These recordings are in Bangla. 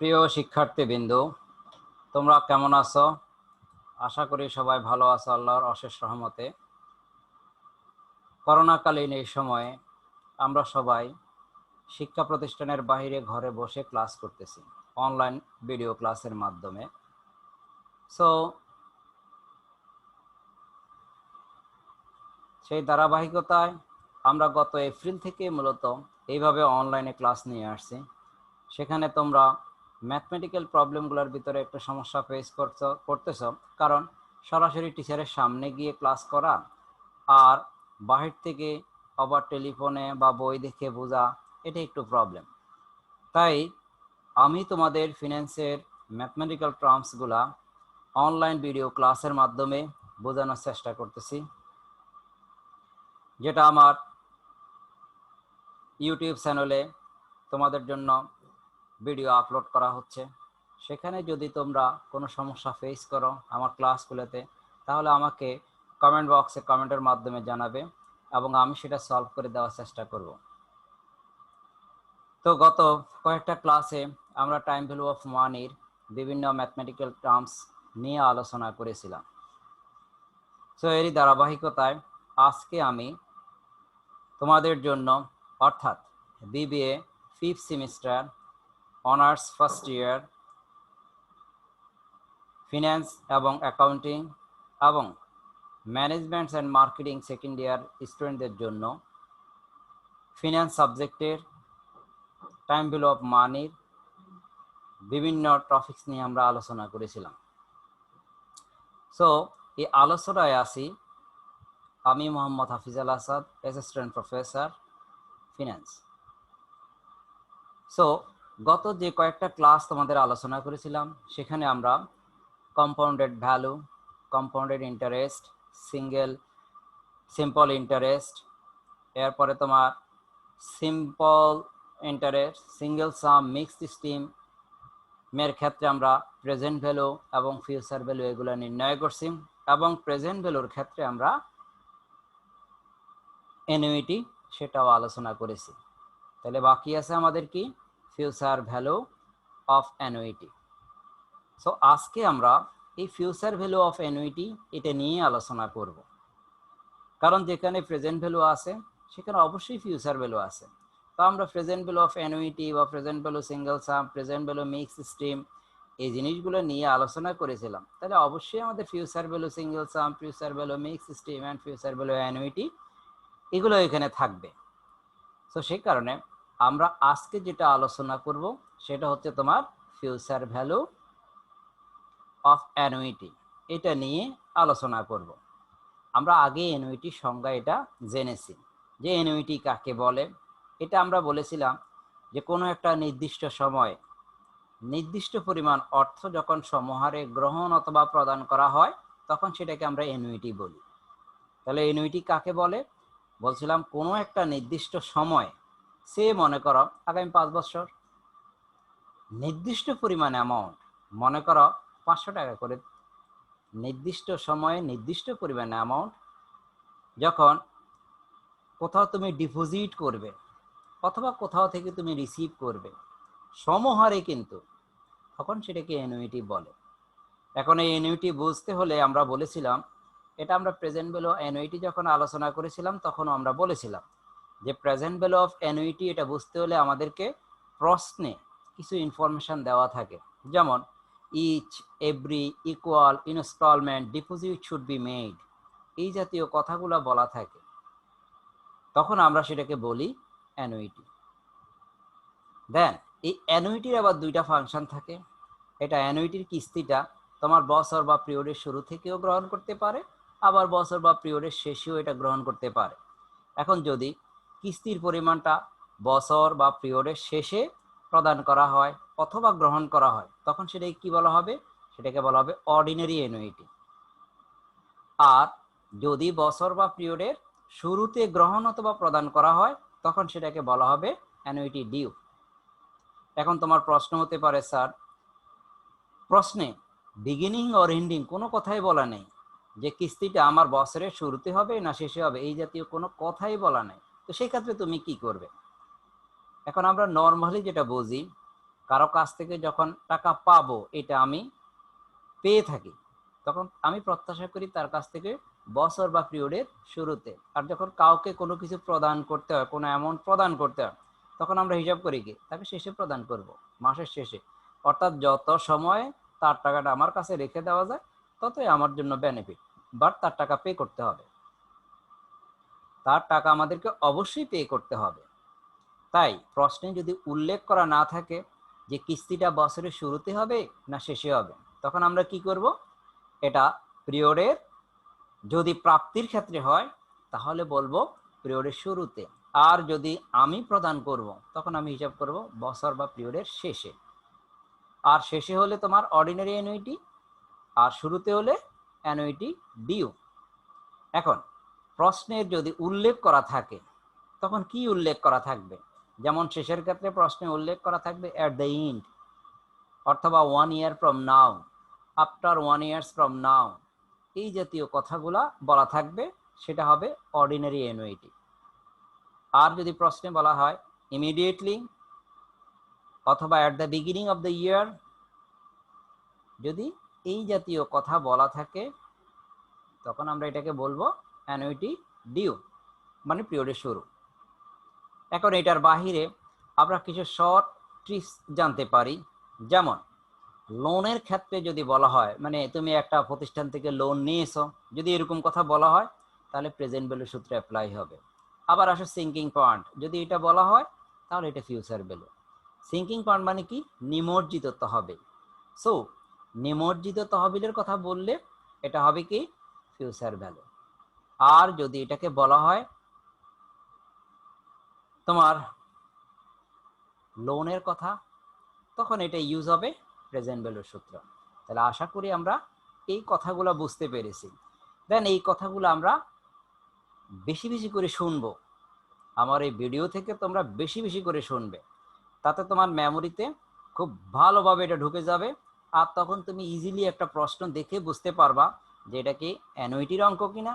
প্রিয় শিক্ষার্থীবৃন্দ, তোমরা কেমন আছো? আশা করি সবাই ভালো আছো আল্লাহর অশেষ রহমতে। করোনাকালীন এই সময়ে আমরা সবাই শিক্ষা প্রতিষ্ঠানের বাইরে ঘরে বসে ক্লাস করতেছি অনলাইন ভিডিও ক্লাসের মাধ্যমে। সেই ধারাবাহিকতায় আমরা গত এপ্রিল থেকে মূলত এইভাবে অনলাইনে ক্লাস নিয়ে আসছি। সেখানে তোমরা ম্যাথমেটিক্যাল প্রবলেমগুলোর ভিতরে একটা সমস্যা ফেস করতেছ, কারণ সরাসরি টিচারের সামনে গিয়ে ক্লাস করা আর বাহির থেকে আবার টেলিফোনে বা বই দেখে বোঝা, এটা একটু প্রবলেম। তাই আমি তোমাদের ফিন্যান্সের ম্যাথমেটিক্যাল টার্মসগুলা অনলাইন ভিডিও ক্লাসের মাধ্যমে বোঝানোর চেষ্টা করতেছি, যেটা আমার ইউটিউব চ্যানেলে তোমাদের জন্য ভিডিও আপলোড করা হচ্ছে। সেখানে যদি তোমরা কোনো সমস্যা ফেস করো আমার ক্লাসগুলোতে, তাহলে আমাকে কমেন্ট বক্সে কমেন্টের মাধ্যমে জানাবে এবং আমি সেটা সলভ করে দেওয়ার চেষ্টা করব। তো গত কয়েকটা ক্লাসে আমরা টাইম ভ্যালু অফ মানির বিভিন্ন ম্যাথমেটিক্যাল টার্মস নিয়ে আলোচনা করেছিলাম। সো এরই ধারাবাহিকতায় আজকে আমি তোমাদের জন্য, অর্থাৎ BBA 5th semester honours first year finance এবং অ্যাকাউন্টিং এবং management and marketing second year স্টুডেন্টদের জন্য ফিন্যান্স সাবজেক্টের টাইম ভ্যালু অফ মানির বিভিন্ন টপিকস নিয়ে আমরা আলোচনা করেছিলাম। সো এই আলোচনায় আসি আমি Mohammad Hafizal Asad, assistant professor finance. So গত যে কয়েকটা ক্লাস তোমাদের আলোচনা করেছিলাম সেখানে আমরা compounded value, compounded interest, simple interest, এরপরে তোমার simple interest, single sum, mixed stream এর ক্ষেত্রে আমরা প্রেজেন্ট ভ্যালু এবং ফিউচার ভ্যালু এগুলো নির্ণয় করছি, এবং প্রেজেন্ট ভ্যালুর ক্ষেত্রে আমরা অ্যানুইটি সেটাও আলোচনা করেছি। তাহলে বাকি আছে আমাদের কি? Future value of annuity. So আজকে আমরা এই ফিউচার ভ্যালু অফ অ্যানুইটি এটা নিয়ে আলোচনা করব, কারণ যেখানে প্রেজেন্ট ভ্যালু আছে সেখানে অবশ্যই ফিউচার ভ্যালু আছে। তো আমরা প্রেজেন্ট ভ্যালু অফ অ্যানুইটি বা প্রেজেন্ট ভ্যালু সিঙ্গেল সাম, প্রেজেন্ট ভ্যালু মিক্সড স্ট্রিম এই জিনিসগুলো নিয়ে আলোচনা করেছিলাম। তাহলে অবশ্যই আমাদের future value single some, future value mixed stream and future value annuity এগুলো এখানে থাকবে। তো সেই কারণে আমরা আজকে যেটা আলোচনা করব সেটা হচ্ছে তোমার ফিউচার ভ্যালু অফ অ্যানুইটি, এটা নিয়ে আলোচনা করব। আমরা আগে অ্যানুইটির সংজ্ঞা এটা জেনেছি যে অ্যানুইটি কাকে বলে। এটা আমরা বলেছিলাম যে কোনো একটা নির্দিষ্ট সময়ে নির্দিষ্ট পরিমাণ অর্থ যখন সমহারে গ্রহণ অথবা প্রদান করা হয় তখন সেটাকে আমরা অ্যানুইটি বলি। তাহলে অ্যানুইটি কাকে বলে? বলছিলাম কোনো একটা নির্দিষ্ট সময়, সে মনে করো আগামী 5 বছর নির্দিষ্ট পরিমাণ অ্যামাউন্ট, মনে করো 500 টাকা করে, নির্দিষ্ট সময়ে নির্দিষ্ট পরিমাণ অ্যামাউন্ট যখন কোথাও তুমি ডিপোজিট করবে অথবা কোথাও থেকে তুমি রিসিভ করবে সমহারে, কিন্তু তখন সেটাকে অ্যানুইটি বলে। এখন এই অ্যানুইটি বুঝতে হলে আমরা বলেছিলাম, এটা আমরা প্রেজেন্ট ভ্যালু অ্যানুইটি যখন আলোচনা করেছিলাম তখন আমরা বলেছিলাম যে প্রেজেন্ট ভ্যালু অফ অ্যানুইটি এটা বুঝতে হলে আমাদেরকে প্রশ্নে কিছু ইনফরমেশন দেওয়া থাকে, যেমন each, every, equal, instalment, deposit should be made, এই জাতীয় কথাগুলো বলা থাকে, তখন আমরা সেটাকে বলি অ্যানুইটি। দেন এই অ্যানুইটির আবার দুইটা ফাংশন থাকে। এটা অ্যানুইটির কিস্তিটা তোমার বছর বা পিরিয়ডের শুরু থেকেও গ্রহণ করতে পারে, আবার বছর বা পিরিয়ডের শেষেও এটা গ্রহণ করতে পারে। এখন যদি কিস্তির পরিমাণটা বছর বা পিরিয়ডের শেষে প্রদান করা হয় অথবা গ্রহণ করা হয় তখন সেটাকে কি বলা হবে? সেটাকে বলা হবে অর্ডিনারি অ্যানুইটি। আর যদি বছর বা পিরিয়ডের শুরুতে গ্রহণ অথবা প্রদান করা হয় তখন সেটাকে বলা হবে অ্যানুইটি ডিউ। এখন তোমার প্রশ্ন হতে পারে, স্যার প্রশ্নে বিগিনিং অর এন্ডিং কোনো কথাই বলা নেই যে কিস্তিটা আমার বছরের শুরুতে হবে না শেষে হবে, এই জাতীয় কোনো কথাই বলা নেই, তো সেই ক্ষেত্রে তুমি কি করবে? এখন আমরা নর্মালি যেটা বুঝি, কারো কাছ থেকে যখন টাকা পাবো, এটা আমি পেয়ে থাকি, তখন আমি প্রত্যাশা করি তার কাছ থেকে বছর বা পিরিয়ডের শুরুতে। আর যখন কাউকে কোনো কিছু প্রদান করতে হয়, কোনো অ্যামাউন্ট প্রদান করতে হয়, তখন আমরা হিসাব করি কি তাকে শেষে প্রদান করব, মাসের শেষে। অর্থাৎ যত সময় তার টাকাটা আমার কাছে রেখে দেওয়া যায় ততই আমার জন্য বেনিফিট, বাট তার টাকা পে করতে হবে, তার টাকা আমাদেরকে অবশ্যই পে করতে হবে। তাই প্রশ্নে যদি উল্লেখ করা না থাকে যে কিস্তিটা বছরের শুরুতে হবে না শেষে হবে, তখন আমরা কি করব, এটা পিরিয়ডের, যদি প্রাপ্তির ক্ষেত্রে হয় তাহলে বলবো পিরিয়ডের শুরুতে, আর যদি আমি প্রদান করব তখন আমি হিসাব করব বছর বা পিরিয়ডের শেষে। আর শেষে হলে তোমার অর্ডিনারি অ্যানুইটি, আর শুরুতে হলে অ্যানুইটি ডিউ। এখন প্রশ্নের যদি উল্লেখ করা থাকে তখন কি উল্লেখ করা থাকবে, যেমন শেষের ক্ষেত্রে প্রশ্নে উল্লেখ করা থাকবে অ্যাট দ্য এন্ড, অথবা 1 year from now, after 1 years from now, এই জাতীয় কথাগুলা বলা থাকবে, সেটা হবে অর্ডিনারি অ্যানুইটি। আর যদি প্রশ্নে বলা হয় ইমিডিয়েটলি অথবা at the beginning of the year, যদি এই জাতীয় কথা বলা থাকে তখন আমরা এটাকে বলবো অ্যানুইটি ডিউ, মানে পিরিয়ডের শুরু। এখন এটার বাহিরে আমরা কিছু শর্ট ট্রিক্স জানতে পারি, যেমন লোনের ক্ষেত্রে যদি বলা হয়, মানে তুমি একটা প্রতিষ্ঠান থেকে লোন নিয়েছো, যদি এরকম কথা বলা হয় তাহলে প্রেজেন্ট ভ্যালু সূত্র অ্যাপ্লাই হবে। আবার আসো সিঙ্কিং পয়েন্ট, যদি এটা বলা হয় তাহলে এটা ফিউচার ভ্যালু। সিঙ্কিং পয়েন্ট মানে কি, নিমজ্জিত তহবিল। সো নিমজ্জিত তহবিলের কথা বললে এটা হবে কি ফিউচার ভ্যালু। আর যদি এটাকে বলা হয় তোমার লোনের কথা, তখন এটা ইউজ হবে প্রেজেন্ট ভ্যালুর সূত্র। তাহলে আশা করি আমরা এই কথাগুলো বুঝতে পেরেছি। দেন এই কথাগুলো আমরা বেশি বেশি করে শুনবো, আমার এই ভিডিও থেকে তোমরা বেশি বেশি করে শুনবে, তাতে তোমার মেমোরিতে খুব ভালোভাবে এটা ঢুকে যাবে। আর তখন তুমি ইজিলি একটা প্রশ্ন দেখে বুঝতে পারবা যে এটা কি অ্যানুইটির অঙ্ক কিনা।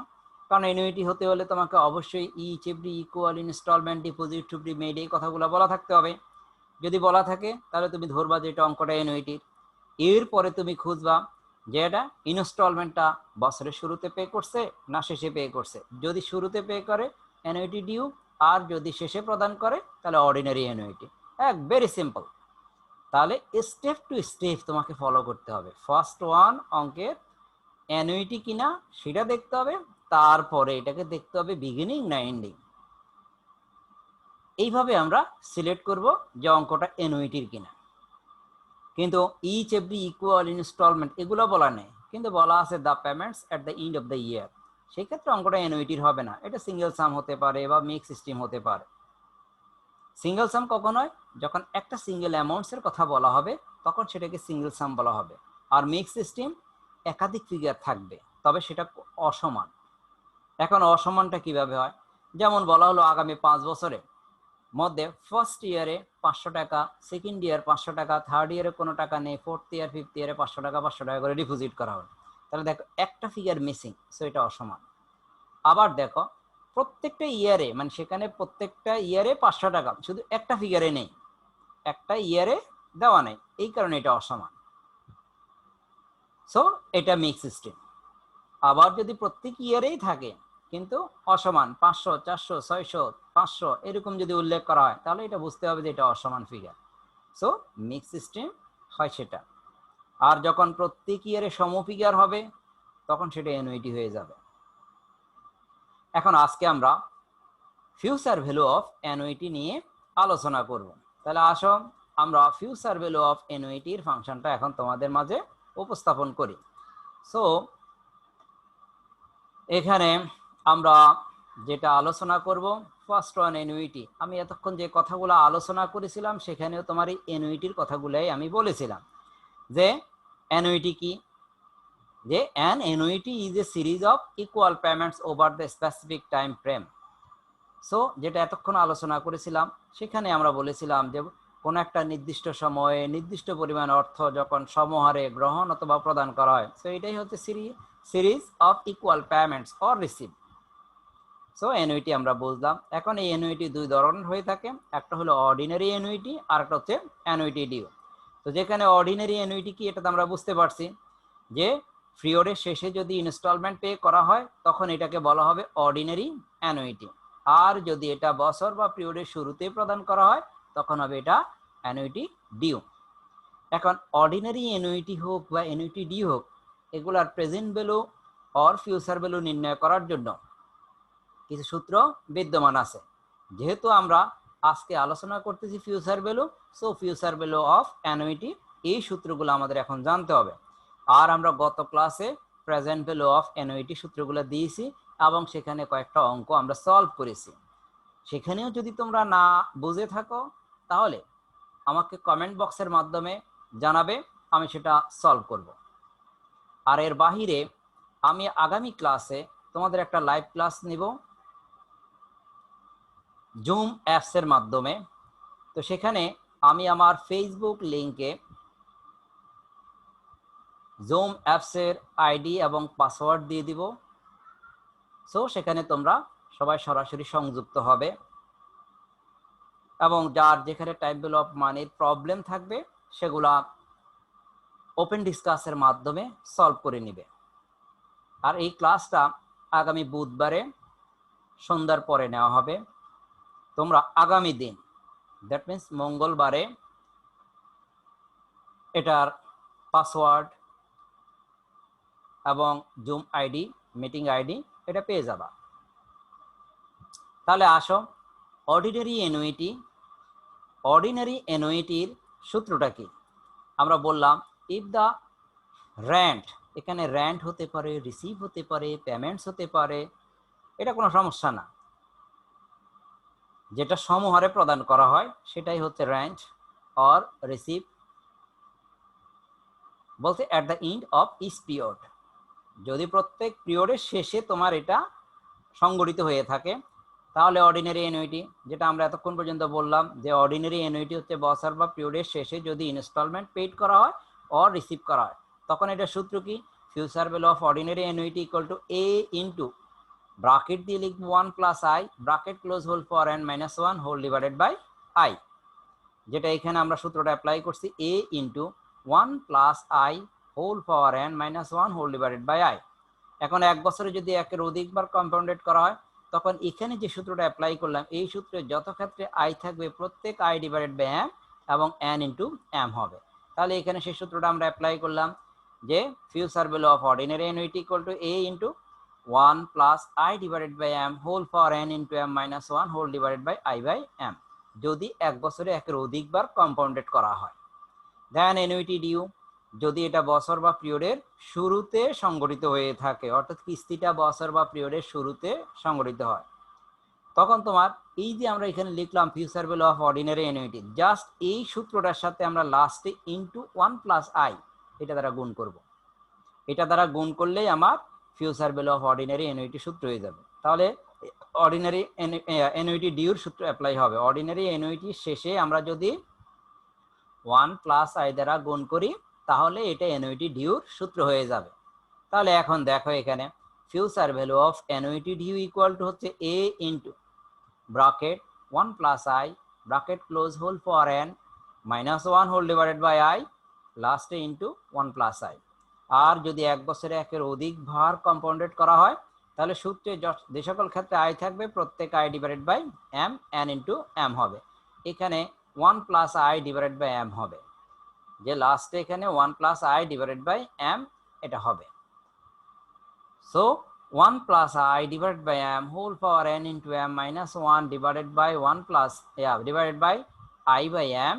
কারণ অ্যানুইটি হতে হলে তোমাকে অবশ্যই each every equal instalment deposit to be made, এই কথাগুলো বলা থাকতে হবে। যদি বলা থাকে তাহলে তুমি ধরবা যে এটা অঙ্কটা অ্যানুইটির। এরপরে তুমি খুঁজবা যে এটা ইনস্টলমেন্টটা বছরের শুরুতে পে করছে না শেষে পে করছে। যদি শুরুতে পে করে অ্যানুইটি ডিউ, আর যদি শেষে প্রদান করে তাহলে অর্ডিনারি অ্যানুইটি। Very simple. তাহলে স্টেপ টু স্টেপ তোমাকে ফলো করতে হবে। ফার্স্ট ওয়ান অঙ্কের অ্যানুইটি কিনা সেটা দেখতে হবে, তারপরে এটাকে দেখতে হবে বিগিনিং না এন্ডিং। এইভাবে আমরা সিলেক্ট করব যে অঙ্কটা অ্যানুইটির কিনা। কিন্তু ইচ এভরি ইকুয়াল ইনস্টলমেন্ট এগুলো বলা নেই, কিন্তু বলা আছে the payments at the end of the year. সেই ক্ষেত্রে অঙ্কটা অ্যানুইটির হবে না, এটা সিঙ্গেল সাম হতে পারে বা মিক্স সিস্টেম হতে পারে। সিঙ্গেল সাম কখন হয়, যখন একটা সিঙ্গেল অ্যামাউন্টসের কথা বলা হবে তখন সেটাকে সিঙ্গেল সাম বলা হবে। আর মিক্স সিস্টেম একাধিক ফিগার থাকবে, তবে সেটা অসমান। এখন অসমানটা কিভাবে হয়, যেমন বলা হলো আগামী 5 বছরে মধ্যে ফার্স্ট ইয়ারে 500 টাকা, সেকেন্ড ইয়ার 500 টাকা, থার্ড ইয়ারে কোনো টাকা নেই, ফোর্থ ইয়ার ফিফথ ইয়ারে 500 টাকা 500 টাকা করে ডিপোজিট করা হবে। তাহলে দেখো একটা ফিগার মিসিং, সো এটা অসমান। আবার দেখো প্রত্যেকটা ইয়ারে, মানে সেখানে প্রত্যেকটা ইয়ারে 500 টাকা, শুধু একটা ফিগারে নেই, একটা ইয়ারে দেওয়া নেই, এই কারণে এটা অসমান। সো এটা মিক্স সিস্টেম। আবার যদি প্রত্যেক ইয়ারেই থাকে কিন্তু অসমান, 500 400 600 500 এরকম যদি উল্লেখ করা হয় তাহলে এটা বুঝতে হবে যে এটা অসমান ফিগার। সো মিক্স সিস্টেম হয় সেটা। আর যখন প্রত্যেক ইয়ারে সম ফিগার হবে তখন সেটা অ্যানুইটি হয়ে যাবে। এখন আজকে আমরা ফিউচার ভ্যালু অফ অ্যানুইটি নিয়ে আলোচনা করব। তাহলে আসো আমরা ফিউচার ভ্যালু অফ অ্যানুইটির ফাংশনটা এখন তোমাদের মাঝে উপস্থাপন করি। সো এখানে আমরা যেটা আলোচনা করব, ফার্স্ট ওয়ান অ্যানুইটি। আমি এতক্ষণ যে কথাগুলো আলোচনা করেছিলাম সেখানেও তোমার এই অ্যানুইটির কথাগুলাই আমি বলেছিলাম যে অ্যানুইটি কি, যে an annuity is a series of equal payments over the specific time frame. So যেটা এতক্ষণ আলোচনা করেছিলাম সেখানে আমরা বলেছিলাম যে কোনো একটা নির্দিষ্ট সময়ে নির্দিষ্ট পরিমাণ অর্থ যখন সমহারে গ্রহণ অথবা প্রদান করা হয়, সো এটাই হচ্ছে series of equal payments or receive. So annuity আমরা বুঝলাম। এখন এই অ্যানুইটি দুই ধরনের হয়ে থাকে, একটা হলো অর্ডিনারি অ্যানুইটি আর একটা হচ্ছে অ্যানুইটি ডিউ। তো যেখানে অর্ডিনারি অ্যানুইটি কি এটা তো আমরা বুঝতে পারছি যে পিরিয়ডের শেষে যদি ইনস্টলমেন্ট পে করা হয় তখন এটাকে বলা হবে অর্ডিনারি অ্যানুইটি, আর যদি এটা বছর বা পিরিয়ডের শুরুতে প্রদান করা হয় তখন হবে এটা অ্যানুইটি ডিউ। এখন অর্ডিনারি অ্যানুইটি হোক বা অ্যানুইটি ডিউ হোক, এগুলার present value or future value নির্ণয় করার জন্য কিছু সূত্র বিদ্যমান আছে। যেহেতু আমরা আজকে আলোচনা করতেছি future value, so future value of annuity, এই সূত্রগুলো আমাদের এখন জানতে হবে। আর আমরা গত ক্লাসে প্রেজেন্ট ভ্যালু অফ অ্যানুইটি সূত্রগুলো দিয়েছি এবং সেখানে কয়েকটা অঙ্ক আমরা সলভ করেছি। সেখানেও যদি তোমরা না বুঝে থাকো তাহলে আমাকে কমেন্ট বক্সের মাধ্যমে জানাবে, আমি সেটা সলভ করব। আর এর বাহিরে আমি আগামী ক্লাসে তোমাদের একটা লাইভ ক্লাস নিব জুম অ্যাপসের মাধ্যমে। তো সেখানে আমি আমার ফেসবুক লিংকে জুম অ্যাপসের আইডি এবং পাসওয়ার্ড দিয়ে দিব। সো সেখানে তোমরা সবাই সরাসরি সংযুক্ত হবে এবং যার যেখানে টাইম ভ্যালু অফ মানির প্রবলেম থাকবে সেগুলা ওপেন ডিসকাসের মাধ্যমে সলভ করে নিবে। আর এই ক্লাসটা আগামী বুধবারে সন্ধ্যার পরে নেওয়া হবে। তোমরা আগামী দিন, দ্যাট মিন্স মঙ্গলবারে, এটার পাসওয়ার্ড এবং জুম আইডি, মিটিং আইডি এটা পেয়ে যাবা। তাহলে আসো, অর্ডিনারি অ্যানুইটির সূত্রটা কি? আমরা বললাম ইফ দ্য রেন্ট, এখানে রেন্ট হতে পারে, রিসিভ হতে পারে, পেমেন্টস হতে পারে, এটা কোনো সমস্যা না। যেটা সমহারে প্রদান করা হয় সেটাই হচ্ছে রেন্ট অর রিসিভ। বলতে at the end of each period, যদি প্রত্যেক পিরিয়ডের শেষে তোমার এটা সংগঠিত হয়ে থাকে তাহলে অর্ডিনারি অ্যানুইটি, যেটা আমরা এতক্ষণ পর্যন্ত বললাম যে অর্ডিনারি অ্যানুইটি হচ্ছে বছর বা পিরিয়ডের শেষে যদি ইনস্টলমেন্ট পেড করা হয় অর রিসিভ করা হয়, তখন এটা সূত্র কি? Future value of ordinary annuity equal to a into bracket দিয়ে লিখবো 1 plus i, bracket close whole for n minus 1 whole divided by i, যেটা এখানে আমরা সূত্রটা অ্যাপ্লাই করছি a into 1 plus i whole power n minus 1 whole divided by i. এখন এক বছরে যদি একের অধিকবার কম্পাউন্ডেড করা হয় তখন এখানে যে সূত্রটা অ্যাপ্লাই করলাম এই সূত্রে যত ক্ষেত্রে আই থাকবে প্রত্যেক আই ডিভাইডেড বাই এম এবং n ইন্টু এম হবে। তাহলে এখানে সেই সূত্রটা আমরা অ্যাপ্লাই করলাম যে future value of ordinary annuity equal to a into 1 plus i divided by m whole power n into m minus 1 whole divided by i by m, যদি এক বছরে একের অধিকবার কম্পাউন্ডেড করা হয়। দেন অ্যানুইটি ডিউ, যদি এটা বছর বা পিরিয়ডের শুরুতে সংগঠিত হয়ে থাকে, অর্থাৎ কিস্তিটা বছর বা পিরিয়ডের শুরুতে সংগঠিত হয়, তখন তোমার এই যে আমরা এখানে লিখলাম future value of ordinary annuity, just এই সূত্রটার সাথে আমরা লাস্টে ইন্টু 1 প্লাস আই এটা দ্বারা গুণ করব। এটা দ্বারা গুণ করলেই আমার future value of ordinary annuity সূত্র হয়ে যাবে। তাহলে অর্ডিনারি অ্যানুইটি ডিউর সূত্র অ্যাপ্লাই হবে। অর্ডিনারি অ্যানুইটি শেষে আমরা যদি 1 প্লাস আই দ্বারা গুণ করি তাহলে এটা অ্যানুইটি ডিউর সূত্র হয়ে যাবে। তাহলে এখন দেখো এখানে future value of annuity due equal to হচ্ছে a into bracket 1 plus i bracket close whole for n minus 1 whole divided by i লাস্টে ইন্টু 1 প্লাস আই। আর যদি এক বছরে একের অধিক ভার কম্পাউন্ডেড করা হয় তাহলে সূত্রে যে সকল ক্ষেত্রে আই থাকবে প্রত্যেক i divided by m n into m হবে। এখানে 1 plus i divided by m হবে, যে লাস্টে এখানে 1 plus i divided by m এটা হবে। So 1 plus i divided by m whole power n into m minus 1 divided by 1 plus divided by i by m,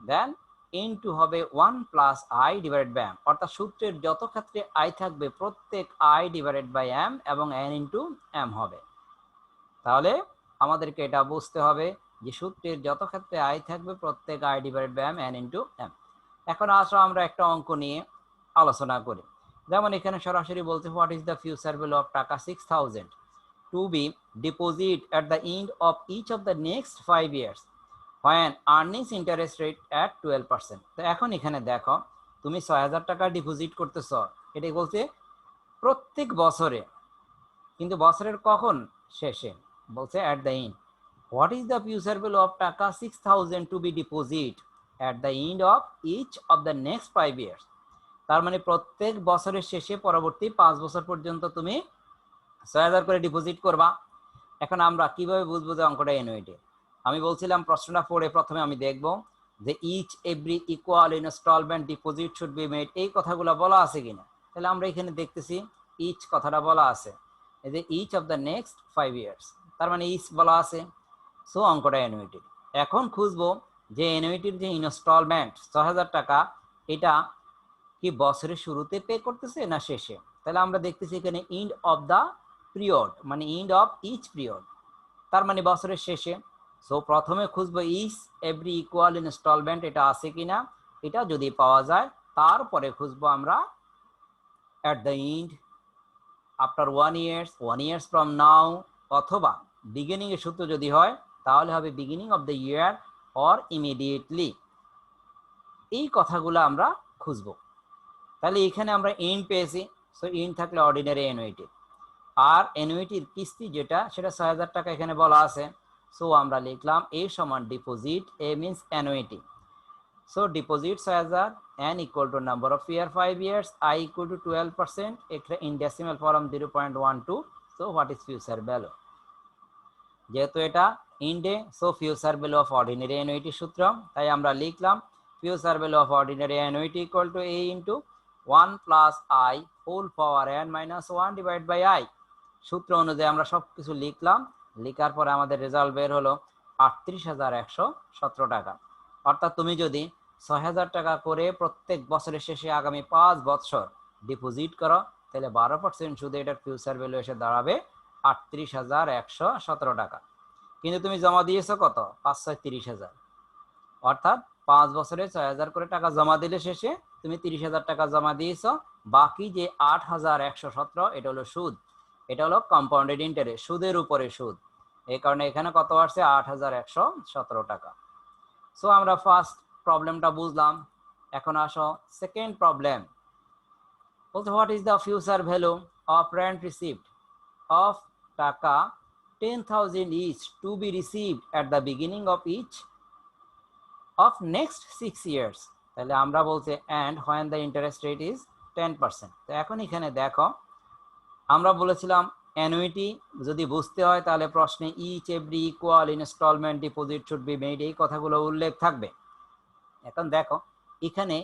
then into হবে 1 plus i divided by m, অর্থাৎ সূত্রের যত ক্ষেত্রে আই থাকবে প্রত্যেক আই ডিভাইডেড বাই এম এবং n ইন্টু এম হবে। তাহলে আমাদেরকে এটা বুঝতে হবে যে সূত্রের যত ক্ষেত্রে আই থাকবে প্রত্যেক i divided by m n into m. এখন আসো আমরা একটা অঙ্ক নিয়ে আলোচনা করি। যেমন এখানে সরাসরি বলছে what is the future value of taka 6000 to be deposit at the end of each of the next 5 years when earnings interest rate at 12%। তো এখন এখানে দেখো তুমি 6000 টাকা ডিপোজিট করতেছ, এটা বলছে প্রত্যেক বছরে, কিন্তু বছরের কখন? শেষে। বলছে at the end, what is the future value of টাকা 6000 to be deposit at the end of each of the next 5 years. তার মানে প্রত্যেক বছরের শেষে পরবর্তী 5 বছর পর্যন্ত তুমি 6000 করে ডিপোজিট করবা। এখন আমরা কিভাবে বুঝবো যে অঙ্কটা অ্যানুইটি? আমি বলছিলাম প্রশ্নটা পড়ে প্রথমে আমি দেখব যে each every equal instalment deposit should be made, এই কথাগুলো বলা আছে কিনা। তাহলে আমরা এখানে দেখতেছি ইচ কথাটা বলা আছে, এই যে each of the next 5 years, তার মানে ইচ বলা আছে। সো অঙ্কটা অ্যানুইটি। এখন খুঁজবো যে অ্যানুইটির যে ইনস্টলমেন্ট 6000 টাকা, এটা কি বছরের শুরুতে পে করতেছে না শেষে। তাহলে আমরা দেখতেছি এখানে এন্ড অফ দা পিরিয়ড, মানে এন্ড অফ ইচ পিরিয়ড, তার মানে বছরের শেষে। সো প্রথমে খুঁজবো ইচ এভরি ইকুয়াল ইনস্টলমেন্ট, এটা আছে কিনা। এটা যদি পাওয়া যায় তারপরে খুঁজবো আমরা at the and after 1 years from now, অথবা বিগিনিং এর সূত্র যদি হয় তাহলে হবে beginning of the year or immediately. এই কথাগুলো আমরা খুঁজবো। তাহলে এখানে আমরা এন্ড পেয়েছি, সো এন্ড থাকলে অর্ডিনারি অ্যানুইটি। আর অ্যানুইটির কিস্তি যেটা, সেটা 6000 টাকা এখানে বলা আছে। সো আমরা লিখলাম এ সমান deposit, a means annuity. So deposit 6000, n equal to number of year 5 years, i equal to 12%, এটা in decimal form 0.12। So what is future value? যেহেতু এটা ইন্ডে, so future value of ordinary annuity সূত্র, তাই আমরা লিখলাম future value of ordinary annuity equal to a into 1 plus i whole power n minus 1 divide by i। সূত্র অনুযায়ী আমরা সব কিছু লিখলাম, লেখার পরে আমাদের রেজাল্ট বের হলো 38,117 টাকা। অর্থাৎ তুমি যদি 6000 টাকা করে প্রত্যেক বছরের শেষে আগামী 5 বছর ডিপোজিট করো, তাহলে 12% সুদে এটার ফিউচার ভ্যালু এসে দাঁড়াবে 38,117 টাকা। কিন্তু তুমি জমা দিয়েছো কত? 5,30,000। অর্থাৎ 5 বছরে 6,000 করে টাকা জমা দিলে শেষে তুমি 30,000 টাকা জমা দিয়েছো। বাকি যে 8,117 এটা হলো সুদ, এটা হলো কম্পাউন্ডেড ইন্টারেস্ট, সুদের উপরে সুদ। এই কারণে এখানে কত আসছে? 8,117 টাকা। সো আমরা ফার্স্ট প্রবলেমটা বুঝলাম। এখন আসো সেকেন্ড প্রবলেম। বলতে what is the future value of rent received of taka 10,000 each to be received at the beginning of each of next 6 years. তাহলে আমরা বলতে and when the interest rate is 10%। তো এখন এখানে দেখো আমরা বলেছিলাম অ্যানুইটি যদি বুঝতে হয় তাহলে প্রশ্নে each every equal instalment deposit should be made, এই কথাগুলো উল্লেখ থাকবে। এখন দেখো এখানে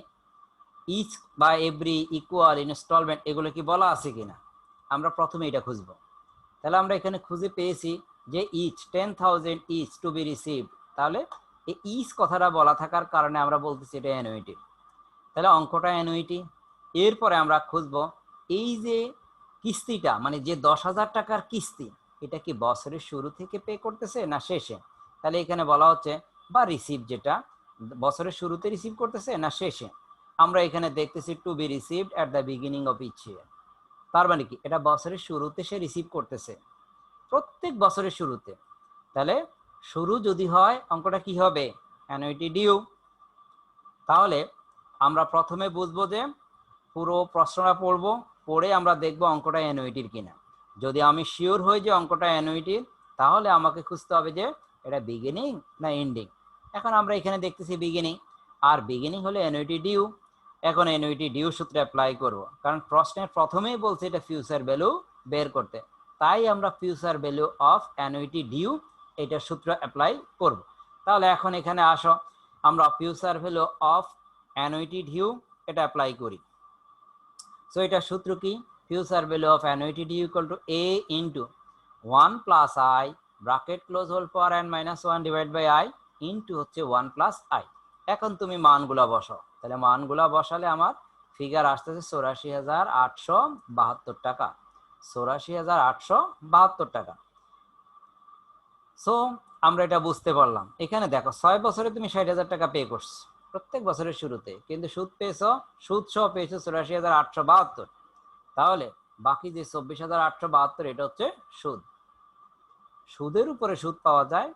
ইচ বা এভরি ইকুয়াল ইনস্টলমেন্ট এগুলো কি বলা আছে কিনা, আমরা প্রথমে এটা খুঁজবো। তাহলে আমরা এখানে খুঁজে পেয়েছি যে each 10,000 each to be received, তাহলে এই ইচ কথাটা বলা থাকার কারণে আমরা বলতেছি এটা অ্যানুইটি। তাহলে অঙ্কটা অ্যানুইটি। এরপরে আমরা খুঁজবো এই যে কিস্তিটা, মানে যে 10,000 টাকার কিস্তি, এটা কি বছরের শুরু থেকে পে করতেছে না শেষে। তাহলে এখানে বলা হচ্ছে বা রিসিভ, যেটা বছরের শুরুতে রিসিভ করতেছে না শেষে। আমরা এখানে দেখতেছি to be received at the beginning of each year, তার মানে কি এটা বছরের শুরুতে সে রিসিভ করতেছে, প্রত্যেক বছরের শুরুতে। তাহলে শুরু যদি হয় অঙ্কটা কি হবে? Annuity due. তাহলে আমরা প্রথমে বুঝবো যে পুরো প্রশ্নটা পড়বো, পড়ে আমরা দেখবো অঙ্কটা অ্যানুইটির কিনা। যদি আমি শিওর হই যে অঙ্কটা অ্যানুইটির, তাহলে আমাকে খুঁজতে হবে যে এটা বিগিনিং না এন্ডিং। এখন আমরা এখানে দেখতেছি বিগিনিং, আর বিগিনিং হলে অ্যানুইটি ডিউ। এখন অ্যানুইটি ডিউ সূত্রে অ্যাপ্লাই করব, কারণ প্রশ্নের প্রথমেই বলছে এটা ফিউচার ভ্যালু বের করতে, তাই আমরা future value of annuity due এটা সূত্র অ্যাপ্লাই করব। তাহলে এখন এখানে আসো আমরা future value of annuity due এটা অ্যাপ্লাই করি। সো এটা সূত্র কি? Future value of annuity due equal to a into 1 plus i bracket close whole power n minus 1 divide by i into হচ্ছে 1 প্লাস i। এখন তুমি মানগুলা বসাও, তাহলে মানগুলা বসালে আমার ফিগার আসতেছে 84,872 টাকা, 84,872 টাকা। সো আমরা এটা বুঝতে পারলাম। এখানে দেখো 6 বছরে তুমি 60,000 টাকা পে করছো প্রত্যেক বছরের শুরুতে, কিন্তু সুদ পেয়েছো, সুদ সহ পেয়েছো 84,872। তাহলে বাকি যে 24,872 এটা হচ্ছে সুদ। সুদের উপরে সুদ পাওয়া যায়,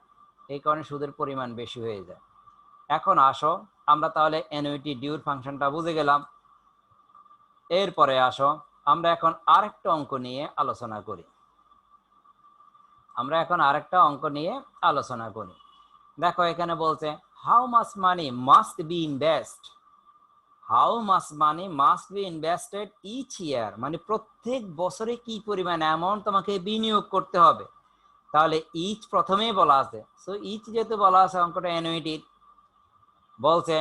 এই কারণে সুদের পরিমাণ বেশি হয়ে যায়। এখন আসো আমরা তাহলে অ্যানুইটি ডিউর ফাংশনটা বুঝে গেলাম। এরপরে আসো আমরা এখন আরেকটা অঙ্ক নিয়ে আলোচনা করি। দেখো এখানে বলছে how much money must be invest, how much money must be invested each year, মানে প্রত্যেক বছরে কি পরিমাণ অ্যামাউন্ট তোমাকে বিনিয়োগ করতে হবে। তাহলে ইচ প্রথমেই বলা আছে, সো ইচ যেহেতু বলা আছে অঙ্কটা অ্যানুইটির, বলছে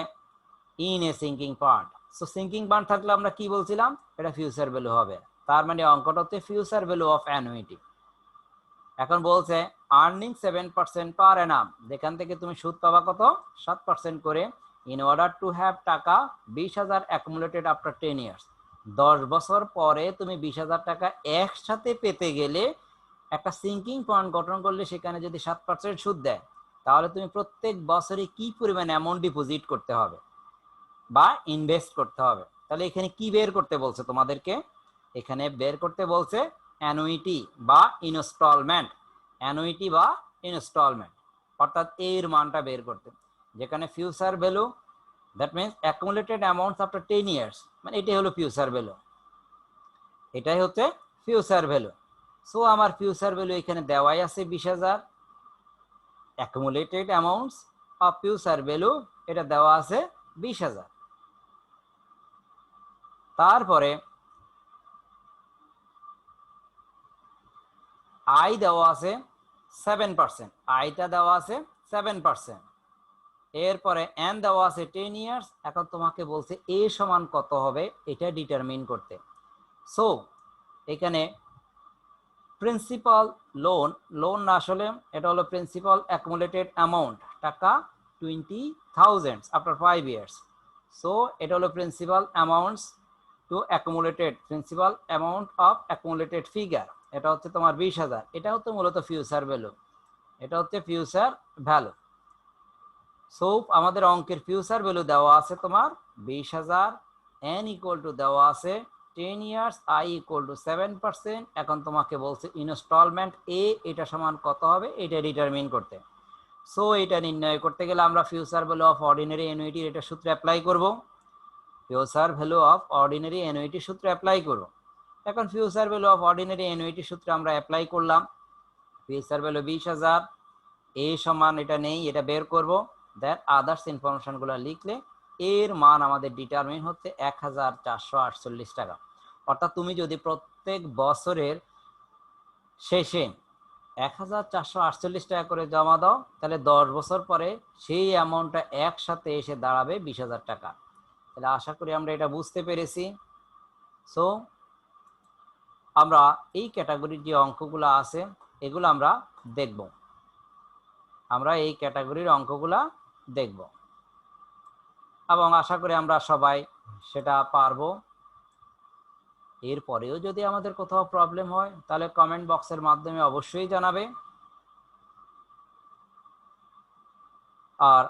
in a sinking fund. So sinking fund থাকলে আমরা কি বলছিলাম, এটা ফিউচার ভ্যালু হবে, তার মানে অঙ্কটা হচ্ছে ফিউচার ভ্যালু অফ অ্যানুইটি। এখন বলছে আর্নিং 7% পার অ্যানাম, যেখান থেকে তুমি সুদ পাবা কত, 7% করে। ইন অর্ডার টু হ্যাভ টাকা 20,000 অ্যাকুমুলেটেড আফটার 10 ইয়ার্স, 10 বছর পরে তুমি 20,000 টাকা একসাথে পেতে গেলে একটা সিঙ্কিং ফান্ড গঠন করলে সেখানে যদি 7% সুদ দেয়, তাহলে তুমি প্রত্যেক বছরে কি পরিমাণ অ্যামাউন্ট ডিপোজিট করতে হবে বা ইনভেস্ট করতে হবে। তাহলে এখানে কি বের করতে বলছে তোমাদেরকে, এখানে বের করতে বলছে অ্যানুইটি বা ইনস্টলমেন্ট, অ্যানুইটি বা ইনস্টলমেন্ট, অর্থাৎ এর মানটা বের করতে। যেখানে future value, that means accumulated amount after 10 years, মানে এটাই হলো ফিউচার ভ্যালু, এটাই হচ্ছে ফিউচার ভ্যালু। সো আমার ফিউচার ভ্যালু এখানে দেওয়াই আছে 20,000, accumulated amounts of future value এটা দেওয়া আছে 20,000। তারপরে আই দেওয়া আছে 7%, আইটা দেওয়া আছে 7%। এরপরে এন দেওয়া আছে 10 ইয়ার্স। এখন তোমাকে বলছে এ সমান কত হবে এটা ডিটারমিন করতে। সো এখানে প্রিন্সিপাল লোন, লোন না আসলে এটা হলো প্রিন্সিপাল অ্যাকুমুলেটেড অ্যামাউন্ট, টাকা 20,000 আফটার 5 ইয়ার্স। সো এটা হলো principal amounts two accumulated, principal amount of accumulated figure, এটা হচ্ছে তোমার 20,000। এটা হচ্ছে মূলত ফিউচার ভ্যালু, এটা হচ্ছে ফিউচার ভ্যালু। সো আমাদের অঙ্কের ফিউচার ভ্যালু দেওয়া আছে তোমার 20,000, এন ইকুয়াল টু দেওয়া আছে 10 ইয়ার্স, আই ইকুয়াল টু 7%। এখন তোমাকে বলছে ইনস্টলমেন্ট এ এটা সমান কত হবে এটা ডিটারমিন করতে। সো এটা নির্ণয় করতে গেলে আমরা ফিউচার ভ্যালু অফ অর্ডিনারি অ্যানুইটির এটা সূত্র অ্যাপ্লাই করব, future value of ordinary annuity সূত্র অ্যাপ্লাই করব। এখন future value of ordinary annuity সূত্র আমরা অ্যাপ্লাই করলাম, ফিউচার ভ্যালু 20,000, এ সমান এটা নেই, এটা বের করব, দেন আদার্স ইনফরমেশনগুলো লিখলে এর মান আমাদের ডিটারমিন হচ্ছে 1,448 টাকা। অর্থাৎ তুমি যদি প্রত্যেক বছরের শেষে 1,448 টাকা করে জমা দাও, তাহলে 10 বছর পরে সেই অ্যামাউন্টটা একসাথে এসে দাঁড়াবে 20,000 টাকা। তাহলে আশা করি আমরা এটা বুঝতে পেরেছি। সো আমরা এই ক্যাটাগরির যে অঙ্কগুলো আছে এগুলো আমরা দেখব, আমরা এই ক্যাটাগরির অঙ্কগুলা দেখব এবং আশা করি আমরা সবাই সেটা পারবো। এরপরেও যদি আমাদের কোথাও প্রবলেম হয় তাহলে কমেন্ট বক্সের মাধ্যমে অবশ্যই জানাবে। আর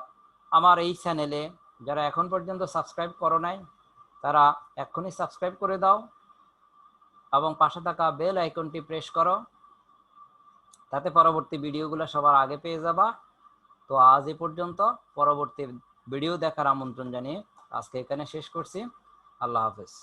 আমার এই চ্যানেলে যারা এখন পর্যন্ত সাবস্ক্রাইব করো নাই তারা এখনই সাবস্ক্রাইব করে দাও এবং পাশে থাকা বেল আইকনটি প্রেস করো, তাতে পরবর্তী ভিডিওগুলো সবার আগে পেয়ে যাবা। তো আজ এ পর্যন্ত, পরবর্তী ভিডিও দেখার আমন্ত্রণ জানিয়ে আজকে এখানে শেষ করছি। আল্লাহ হাফেজ।